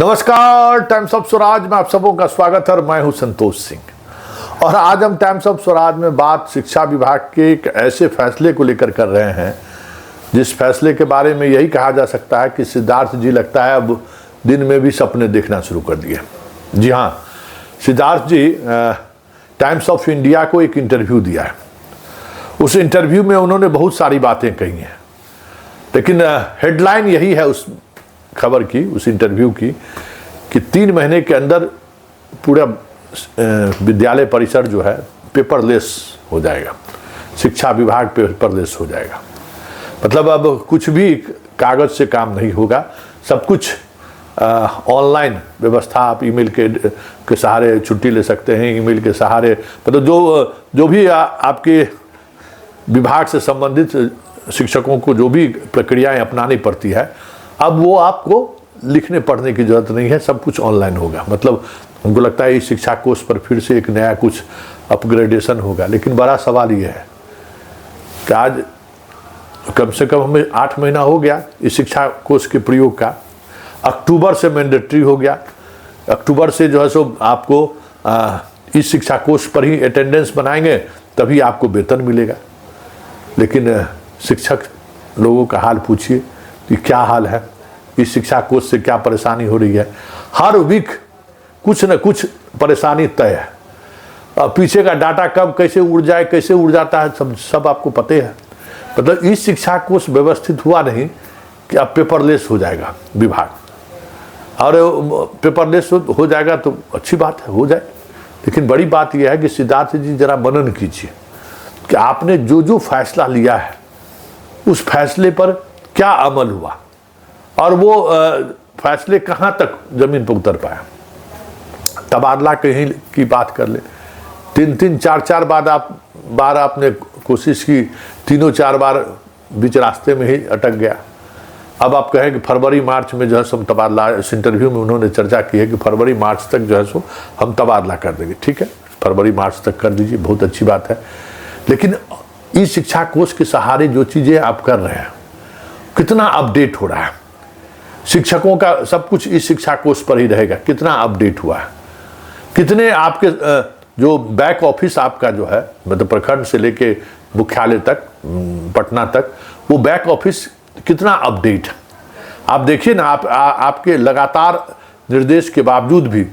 नमस्कार, times of Swaraj में आप सबों का स्वागत है और मैं हूं संतोष सिंह। और आज हम टाइम्स ऑफ स्वराज में बात शिक्षा विभाग के एक ऐसे फैसले को लेकर कर रहे हैं जिस फैसले के बारे में यही कहा जा सकता है कि सिद्धार्थ जी लगता है अब दिन में भी सपने देखना शुरू कर दिए। जी हाँ, सिद्धार्थ जी टाइम्स ऑफ इंडिया को एक इंटरव्यू दिया है। उस इंटरव्यू में उन्होंने बहुत सारी बातें कही हैं, लेकिन हेडलाइन यही है उस खबर की, उस इंटरव्यू की, कि 3 महीने के अंदर पूरा विद्यालय परिसर जो है पेपरलेस हो जाएगा, शिक्षा विभाग पेपरलेस हो जाएगा। मतलब अब कुछ भी कागज से काम नहीं होगा, सब कुछ ऑनलाइन व्यवस्था। आप ईमेल के सहारे छुट्टी ले सकते हैं, ईमेल के सहारे, मतलब जो भी आपके विभाग से संबंधित शिक्षकों को जो भी प्रक्रियाएं अपनानी पड़ती है, अब वो आपको लिखने पढ़ने की जरूरत नहीं है, सब कुछ ऑनलाइन होगा। मतलब हमको लगता है इस शिक्षा कोर्स पर फिर से एक नया कुछ अपग्रेडेशन होगा। लेकिन बड़ा सवाल ये है कि आज कम से कम हमें 8 महीना हो गया इस शिक्षा कोर्स के प्रयोग का। अक्टूबर से मैंडेटरी हो गया, अक्टूबर से जो है सो आपको इस शिक्षा कोर्स पर ही अटेंडेंस बनाएंगे तभी आपको वेतन मिलेगा। लेकिन शिक्षक लोगों का हाल पूछिए कि क्या हाल है, इस शिक्षा कोर्स से क्या परेशानी हो रही है। हर वीक कुछ न कुछ परेशानी तय है। और पीछे का डाटा कब कैसे उड़ जाए, कैसे उड़ जाता है, सब आपको पता है। मतलब इस शिक्षा कोर्स व्यवस्थित हुआ नहीं कि अब पेपरलेस हो जाएगा विभाग, और पेपरलेस हो जाएगा तो अच्छी बात है, हो जाए। लेकिन बड़ी बात यह है कि सिद्धार्थ जी जरा मनन कीजिए कि आपने जो फैसला लिया है उस फैसले पर क्या अमल हुआ और वो फैसले कहाँ तक जमीन पर उतर पाया। तबादला कहीं की बात कर ले, 3-3, 4-4 बार आपने कोशिश की, 3-4 बार बीच रास्ते में ही अटक गया। अब आप कहें कि फरवरी मार्च में जो है सो तबादला, इस इंटरव्यू में उन्होंने चर्चा की है कि फरवरी मार्च तक जो है सो हम तबादला कर देंगे। ठीक है, फरवरी मार्च तक कर दीजिए, बहुत अच्छी बात है। लेकिन इस शिक्षा कोर्स के सहारे जो चीज़ें आप कर रहे हैं, कितना अपडेट हो रहा है, शिक्षकों का सब कुछ इस शिक्षा कोर्स पर ही रहेगा, कितना अपडेट हुआ है, कितने आपके जो बैक ऑफिस आपका जो है, मतलब प्रखंड से लेके मुख्यालय तक, पटना तक, वो बैक ऑफिस कितना अपडेट है। आप देखिए ना, आपके लगातार निर्देश के बावजूद भी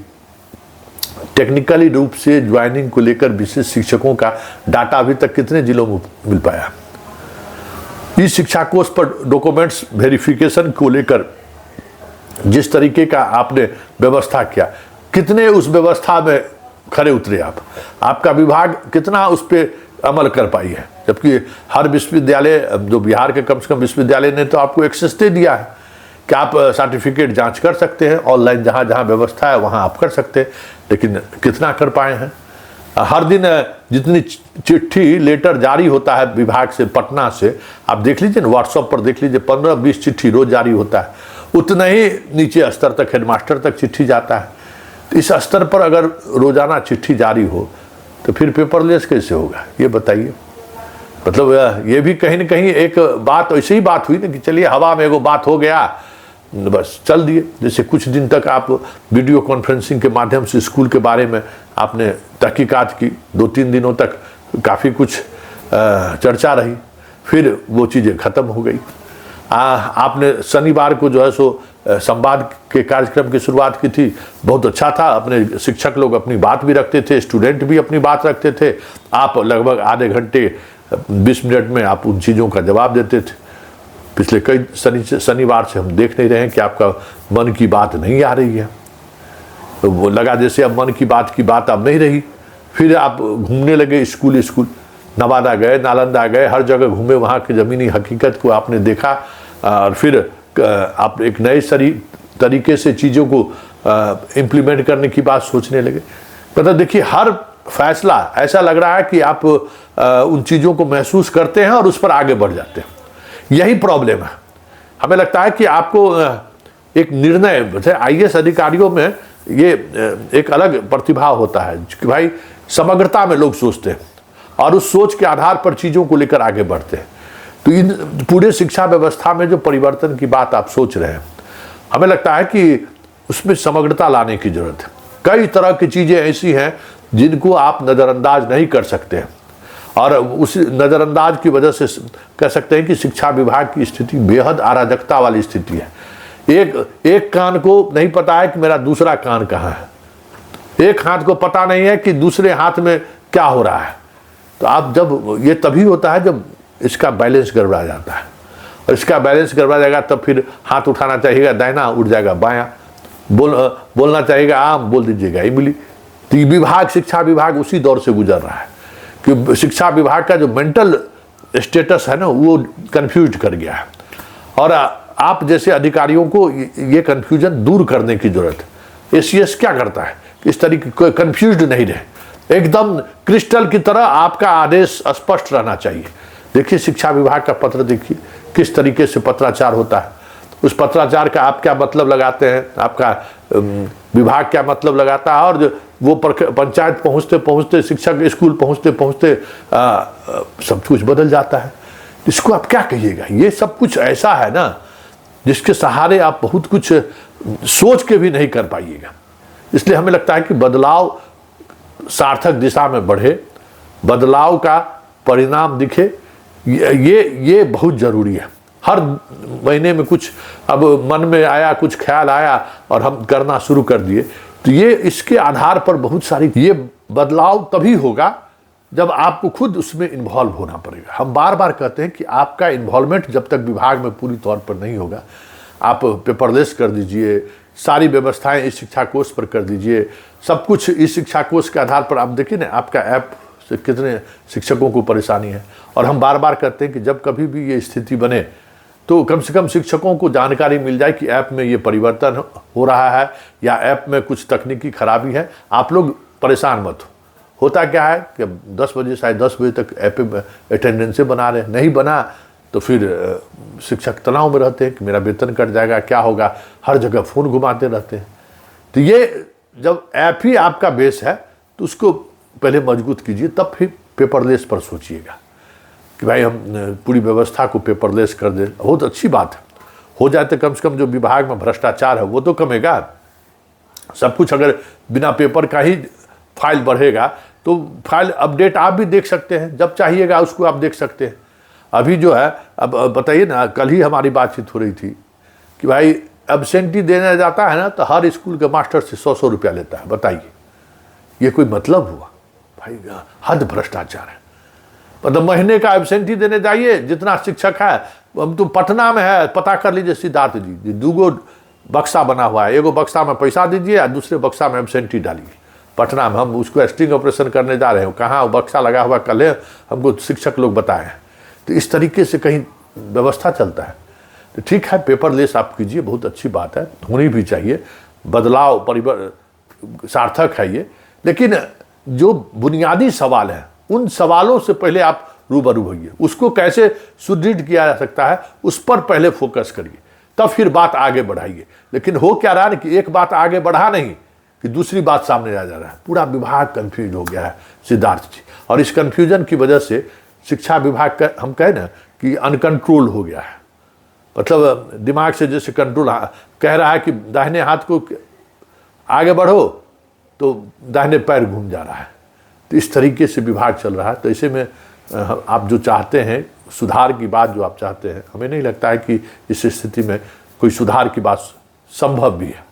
टेक्निकली रूप से ज्वाइनिंग को लेकर विशेष शिक्षकों का डाटा अभी तक कितने जिलों में मिल पाया। इस शिक्षा कोर्स पर डॉक्यूमेंट्स वेरिफिकेशन को लेकर जिस तरीके का आपने व्यवस्था किया, कितने उस व्यवस्था में खरे उतरे आप, आपका विभाग कितना उस पर अमल कर पाई है। जबकि हर विश्वविद्यालय, जो बिहार के कम से कम विश्वविद्यालय ने तो आपको एक्सेस दे दिया है कि आप सर्टिफिकेट जांच कर सकते हैं ऑनलाइन, जहाँ जहाँ व्यवस्था है वहाँ आप कर सकते हैं। लेकिन कितना कर पाए हैं। हर दिन जितनी चिट्ठी लेटर जारी होता है विभाग से, पटना से, आप देख लीजिए ना, व्हाट्सएप पर देख लीजिए, 15-20 चिट्ठी रोज जारी होता है। उतना ही नीचे स्तर तक, हेडमास्टर तक चिट्ठी जाता है। तो इस स्तर पर अगर रोजाना चिट्ठी जारी हो तो फिर पेपरलेस कैसे होगा, ये बताइए। मतलब ये भी कहीं ना कहीं एक बात, ऐसे ही बात हुई ना कि चलिए हवा में एगो बात हो गया, बस चल दिए। जैसे कुछ दिन तक आप वीडियो कॉन्फ्रेंसिंग के माध्यम से स्कूल के बारे में आपने तहकीकात की, 2-3 दिनों तक काफ़ी कुछ चर्चा रही, फिर वो चीज़ें ख़त्म हो गई। आपने शनिवार को जो है सो संवाद के कार्यक्रम की शुरुआत की थी, बहुत अच्छा था। अपने शिक्षक लोग अपनी बात भी रखते थे, स्टूडेंट भी अपनी बात रखते थे। आप लगभग आधे घंटे 20 मिनट में आप उन चीज़ों का जवाब देते थे। पिछले कई शनिवार से हम देख नहीं रहे हैं कि आपका मन की बात नहीं आ रही है। तो वो लगा जैसे अब मन की बात अब नहीं रही। फिर आप घूमने लगे स्कूल, नवादा गए, नालंदा गए, हर जगह घूमे, वहाँ की ज़मीनी हकीकत को आपने देखा, और फिर आप एक नए तरीके से चीज़ों को इम्प्लीमेंट करने की बात सोचने लगे। मतलब देखिए, हर फैसला ऐसा लग रहा है कि आप उन चीज़ों को महसूस करते हैं और उस पर आगे बढ़ जाते हैं। यही प्रॉब्लम है। हमें लगता है कि आपको एक निर्णय, जैसे IAS अधिकारियों में ये एक अलग प्रतिभा होता है कि भाई समग्रता में लोग सोचते हैं और उस सोच के आधार पर चीज़ों को लेकर आगे बढ़ते हैं। तो इन पूरे शिक्षा व्यवस्था में जो परिवर्तन की बात आप सोच रहे हैं, हमें लगता है कि उसमें समग्रता लाने की जरूरत है। कई तरह की चीज़ें ऐसी हैं जिनको आप नज़रअंदाज नहीं कर सकते हैं, और उस नज़रअंदाज की वजह से कह सकते हैं कि शिक्षा विभाग की स्थिति बेहद अराजकता वाली स्थिति है। एक कान को नहीं पता है कि मेरा दूसरा कान कहाँ है, एक हाथ को पता नहीं है कि दूसरे हाथ में क्या हो रहा है। तो आप जब ये तभी होता है जब इसका बैलेंस गड़बड़ा जाता है, और इसका बैलेंस गड़बड़ा जाएगा तब फिर हाथ उठाना चाहिएगा दाहिना, उठ जाएगा बायां, बोलना चाहिएगा आम, बोल दीजिएगा इमली। तो ये विभाग, शिक्षा विभाग उसी दौर से गुजर रहा है कि शिक्षा विभाग का जो मेंटल स्टेटस है ना वो कंफ्यूज कर गया है, और आप जैसे अधिकारियों को ये कंफ्यूजन दूर करने की जरूरत है। एसीएस क्या करता है कि इस तरीके कोई कंफ्यूज्ड नहीं रहे, एकदम क्रिस्टल की तरह आपका आदेश स्पष्ट रहना चाहिए। देखिए शिक्षा विभाग का पत्र देखिए किस तरीके से पत्राचार होता है, उस पत्राचार का आप क्या मतलब लगाते हैं, आपका विभाग क्या मतलब लगाता है, और वो पंचायत पहुंचते पहुंचते, शिक्षक स्कूल पहुंचते पहुंचते सब कुछ बदल जाता है। इसको आप क्या कहिएगा? ये सब कुछ ऐसा है ना जिसके सहारे आप बहुत कुछ सोच के भी नहीं कर पाइएगा। इसलिए हमें लगता है कि बदलाव सार्थक दिशा में बढ़े, बदलाव का परिणाम दिखे, ये बहुत जरूरी है। हर महीने में कुछ अब मन में आया, कुछ ख्याल आया और हम करना शुरू कर दिए, तो ये इसके आधार पर बहुत सारी, ये बदलाव तभी होगा जब आपको खुद उसमें इन्वॉल्व होना पड़ेगा। हम बार बार कहते हैं कि आपका इन्वॉल्वमेंट जब तक विभाग में पूरी तौर पर नहीं होगा, आप पेपरलेस कर दीजिए, सारी व्यवस्थाएं इस शिक्षा कोष पर कर दीजिए, सब कुछ इस शिक्षा कोष के आधार पर। आप देखिए ना आपका ऐप से कितने शिक्षकों को परेशानी है, और हम बार बार कहते हैं कि जब कभी भी ये स्थिति बने तो कम से कम शिक्षकों को जानकारी मिल जाए कि ऐप में ये परिवर्तन हो रहा है या ऐप में कुछ तकनीकी खराबी है। आप लोग परेशान मत हो। होता क्या है कि 10 बजे शायद 10 बजे तक ऐप में अटेंडेंस बना रहे, नहीं बना तो फिर शिक्षक तनाव में रहते हैं कि मेरा वेतन कट जाएगा, क्या होगा, हर जगह फ़ोन घुमाते रहते हैं। तो ये जब ऐप ही आपका बेस है तो उसको पहले मजबूत कीजिए, तब फिर पेपरलेस पर सोचिएगा कि भाई हम पूरी व्यवस्था को पेपरलेस कर दें। बहुत अच्छी बात है, हो जाए तो कम से कम जो विभाग में भ्रष्टाचार है वो तो कमेगा। सब कुछ अगर बिना पेपर का ही फाइल बढ़ेगा तो फाइल अपडेट आप भी देख सकते हैं, जब चाहिएगा उसको आप देख सकते हैं। अभी जो है, अब बताइए ना, कल ही हमारी बातचीत हो रही थी कि भाई एब्सेंटी देने जाता है ना तो हर स्कूल के मास्टर से 100 रुपया लेता है। बताइए ये कोई मतलब हुआ? भाई हद भ्रष्टाचार है। मतलब महीने का एब्सेंटी देने जाइए, जितना शिक्षक है, हम तो पटना में है, पता कर लीजिए सिद्धार्थ जी, 2 बक्सा बना हुआ है, एगो बक्सा में पैसा दीजिए और दूसरे बक्सा में एब्सेंटी डालिए। पटना में हम उसको स्टिंग ऑपरेशन करने जा रहे हैं, कहाँ वो बक्सा लगा हुआ कल है, हमको शिक्षक लोग बताए। तो इस तरीके से कहीं व्यवस्था चलता है। तो ठीक है, पेपरलेस आप कीजिए, बहुत अच्छी बात है, होनी भी चाहिए। बदलाव सार्थक है ये, लेकिन जो बुनियादी सवाल है उन सवालों से पहले आप रूबरू होइए। उसको कैसे सुदृढ़ किया जा सकता है उस पर पहले फोकस करिए, तब फिर बात आगे बढ़ाइए। लेकिन हो क्या रहा है कि एक बात आगे बढ़ा नहीं कि दूसरी बात सामने आ जा रहा है। पूरा विभाग कंफ्यूज हो गया है सिद्धार्थ जी, और इस कंफ्यूजन की वजह से शिक्षा विभाग का हम कहें ना कि अनकंट्रोल हो गया है। मतलब दिमाग से जैसे कंट्रोल कह रहा है कि दाहिने हाथ को आगे बढ़ो तो दाहिने पैर घूम जा रहा है। तो इस तरीके से विभाग चल रहा है। तो ऐसे में आप जो चाहते हैं सुधार की बात जो आप चाहते हैं, हमें नहीं लगता है कि इस स्थिति में कोई सुधार की बात संभव भी है।